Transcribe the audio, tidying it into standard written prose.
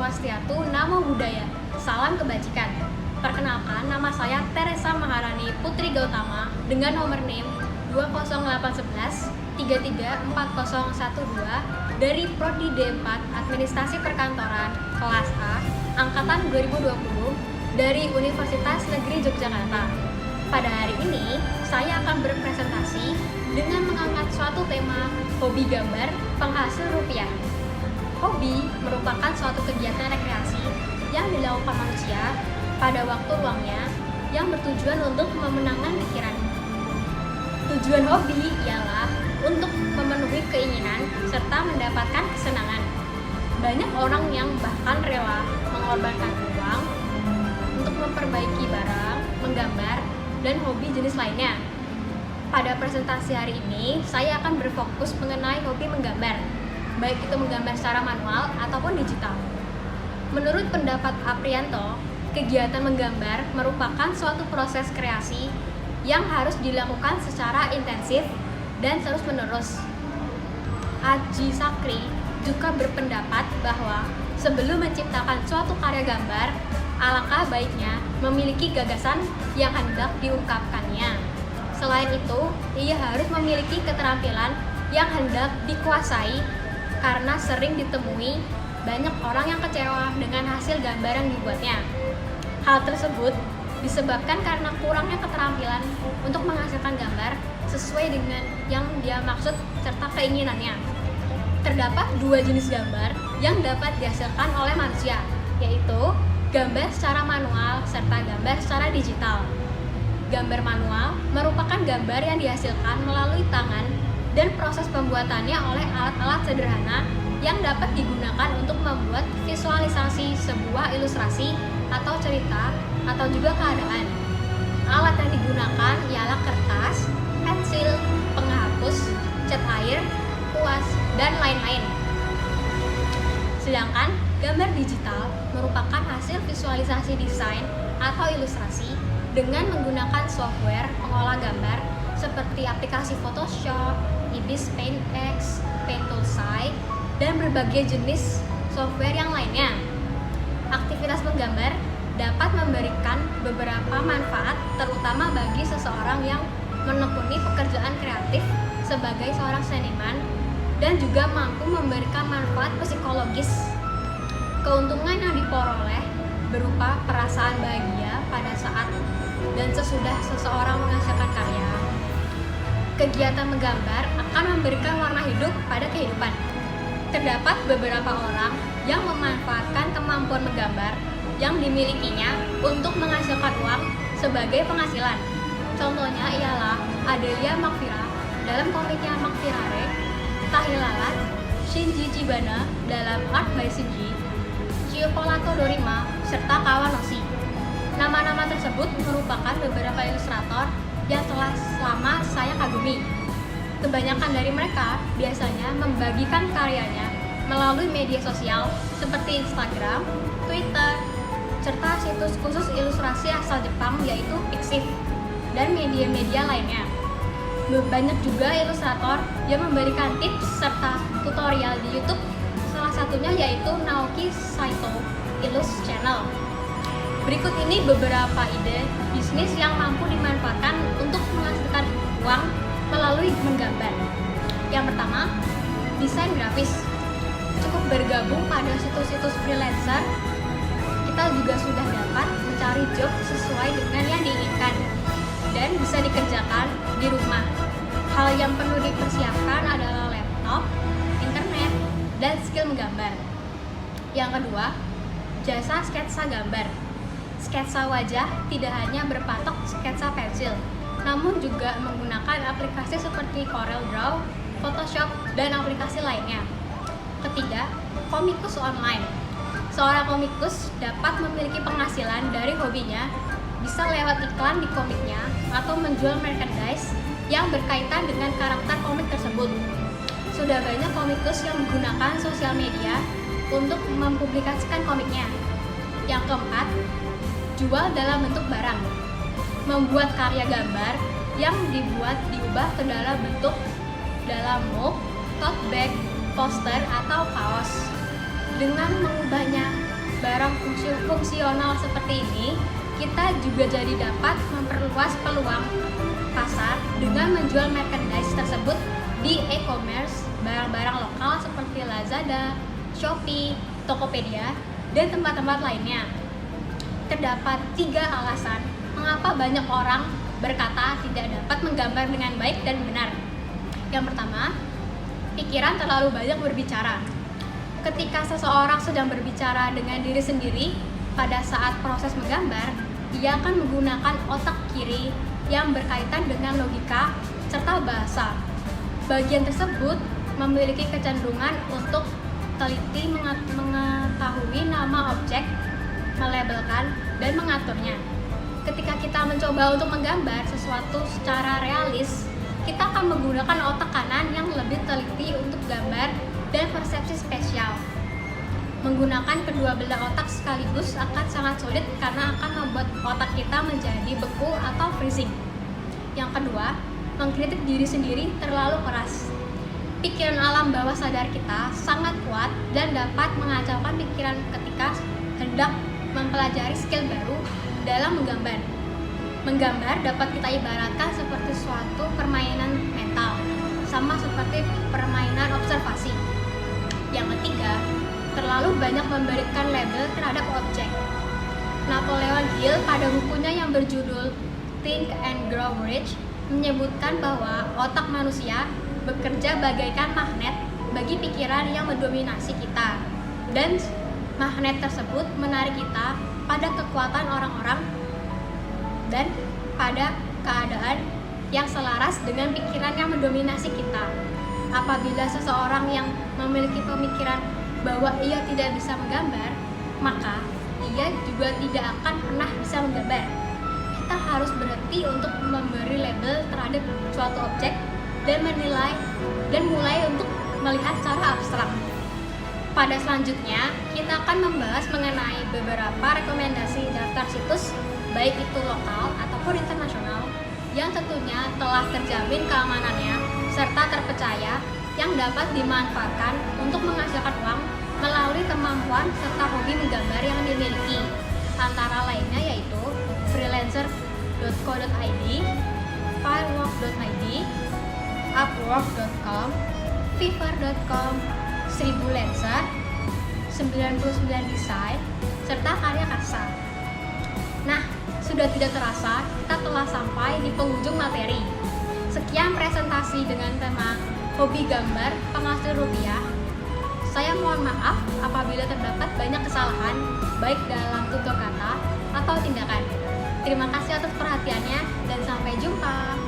Swastiastu, Namo Buddhaya. Salam kebajikan. Perkenalkan, nama saya Teresa Maharani Putri Gautama dengan nomor NIM 20811 334012 dari Prodi D4 Administrasi Perkantoran kelas A angkatan 2020 dari Universitas Negeri Yogyakarta. Pada hari ini, saya akan berpresentasi dengan mengangkat suatu tema hobi gambar penghasil rupiah. Hobi merupakan suatu kegiatan rekreasi yang dilakukan manusia pada waktu luangnya yang bertujuan untuk memenangkan pikiran. Tujuan hobi ialah untuk memenuhi keinginan serta mendapatkan kesenangan. Banyak orang yang bahkan rela mengorbankan uang untuk memperbaiki barang, menggambar, dan hobi jenis lainnya. Pada presentasi hari ini, saya akan berfokus mengenai hobi menggambar, baik itu menggambar secara manual ataupun digital. Menurut pendapat Aprianto, kegiatan menggambar merupakan suatu proses kreasi yang harus dilakukan secara intensif dan terus-menerus. Aji Sakri juga berpendapat bahwa sebelum menciptakan suatu karya gambar, alangkah baiknya memiliki gagasan yang hendak diungkapkannya. Selain itu, ia harus memiliki keterampilan yang hendak dikuasai karena sering ditemui banyak orang yang kecewa dengan hasil gambar yang dibuatnya. Hal tersebut disebabkan karena kurangnya keterampilan untuk menghasilkan gambar sesuai dengan yang dia maksud serta keinginannya. Terdapat dua jenis gambar yang dapat dihasilkan oleh manusia, yaitu gambar secara manual serta gambar secara digital. Gambar manual merupakan gambar yang dihasilkan melalui tangan dan proses pembuatannya oleh alat-alat sederhana yang dapat digunakan untuk membuat visualisasi sebuah ilustrasi atau cerita atau juga keadaan. Alat yang digunakan ialah kertas, pensil, penghapus, cat air, kuas, dan lain-lain. Sedangkan gambar digital merupakan hasil visualisasi desain atau ilustrasi dengan menggunakan software pengolah gambar seperti aplikasi Photoshop, Ibis Paint X, Paint Toolsite, dan berbagai jenis software yang lainnya. Aktivitas menggambar dapat memberikan beberapa manfaat terutama bagi seseorang yang menekuni pekerjaan kreatif sebagai seorang seniman dan juga mampu memberikan manfaat psikologis. Keuntungan yang diperoleh berupa perasaan bahagia pada saat dan sesudah seseorang menghasilkan karya. Kegiatan menggambar akan memberikan warna hidup pada kehidupan. Terdapat beberapa orang yang memanfaatkan kemampuan menggambar yang dimilikinya untuk menghasilkan uang sebagai penghasilan. Contohnya ialah Adelia Makfira dalam komiknya Makfirare, Tahilalat, Shinji Chibana dalam Art by Shinji, Chiyokorato Dorima, serta Kawanoshi. Nama-nama tersebut merupakan beberapa ilustrator yang telah lama saya kagumi. Kebanyakan dari mereka biasanya membagikan karyanya melalui media sosial seperti Instagram, Twitter, serta situs khusus ilustrasi asal Jepang yaitu Pixiv, dan media-media lainnya. Banyak juga ilustrator yang memberikan tips serta tutorial di YouTube, salah satunya yaitu Naoki Saito Illust Channel. Berikut ini beberapa ide bisnis yang mampu dimanfaatkan untuk menghasilkan uang melalui menggambar. Yang pertama, desain grafis. Cukup bergabung pada situs-situs freelancer, kita juga sudah dapat mencari job sesuai dengan yang diinginkan dan bisa dikerjakan di rumah. Hal yang perlu dipersiapkan adalah laptop, internet, dan skill menggambar. Yang kedua, jasa sketsa gambar. Sketsa wajah tidak hanya berpatok sketsa pensil, namun juga menggunakan aplikasi seperti CorelDRAW, Photoshop, dan aplikasi lainnya. Ketiga, komikus online. Seorang komikus dapat memiliki penghasilan dari hobinya, bisa lewat iklan di komiknya atau menjual merchandise yang berkaitan dengan karakter komik tersebut. Sudah banyak komikus yang menggunakan sosial media untuk mempublikasikan komiknya. Yang keempat, jual dalam bentuk barang. Membuat karya gambar yang diubah ke dalam bentuk dalam mug, tote bag, poster, atau kaos. Dengan mengubahnya barang fungsional seperti ini, kita juga jadi dapat memperluas peluang pasar dengan menjual merchandise tersebut di e-commerce barang-barang lokal seperti Lazada, Shopee, Tokopedia, dan tempat-tempat lainnya. Terdapat 3 alasan mengapa banyak orang berkata tidak dapat menggambar dengan baik dan benar. Yang pertama, pikiran terlalu banyak berbicara. Ketika seseorang sedang berbicara dengan diri sendiri, pada saat proses menggambar, ia akan menggunakan otak kiri yang berkaitan dengan logika serta bahasa. Bagian tersebut memiliki kecenderungan untuk teliti mengetahui nama objek, melabelkan, dan mengaturnya. Ketika kita mencoba untuk menggambar sesuatu secara realis, kita akan menggunakan otak kanan yang lebih teliti untuk gambar dan persepsi spesial. Menggunakan kedua belah otak sekaligus akan sangat sulit karena akan membuat otak kita menjadi beku atau freezing. Yang kedua, mengkritik diri sendiri terlalu keras. Pikiran alam bawah sadar kita sangat kuat dan dapat mengacaukan pikiran ketika hendak mempelajari skill baru dalam menggambar. Menggambar dapat kita ibaratkan seperti suatu permainan mental, sama seperti permainan observasi. Yang ketiga, terlalu banyak memberikan label terhadap objek. Napoleon Hill pada bukunya yang berjudul Think and Grow Rich menyebutkan bahwa otak manusia bekerja bagaikan magnet bagi pikiran yang mendominasi kita, dan magnet tersebut menarik kita pada kekuatan orang-orang dan pada keadaan yang selaras dengan pikiran yang mendominasi kita. Apabila seseorang yang memiliki pemikiran bahwa ia tidak bisa menggambar, maka ia juga tidak akan pernah bisa menggambar. Kita harus berhenti untuk memberi label terhadap suatu objek dan menilai dan mulai untuk melihat secara abstrak. Pada selanjutnya, kita akan membahas mengenai beberapa rekomendasi daftar situs, baik itu lokal ataupun internasional, yang tentunya telah terjamin keamanannya serta terpercaya, yang dapat dimanfaatkan untuk menghasilkan uang melalui kemampuan serta hobi menggambar yang dimiliki. Antara lainnya yaitu freelancer.co.id, firework.id, upwork.com, fiverr.com, 1000 Lancer, 99 Design, serta Karya Karsa. Nah, sudah tidak terasa kita telah sampai di penghujung materi. Sekian presentasi dengan tema hobi gambar penghasil rupiah. Saya mohon maaf apabila terdapat banyak kesalahan baik dalam tutur kata atau tindakan. Terima kasih atas perhatiannya dan sampai jumpa.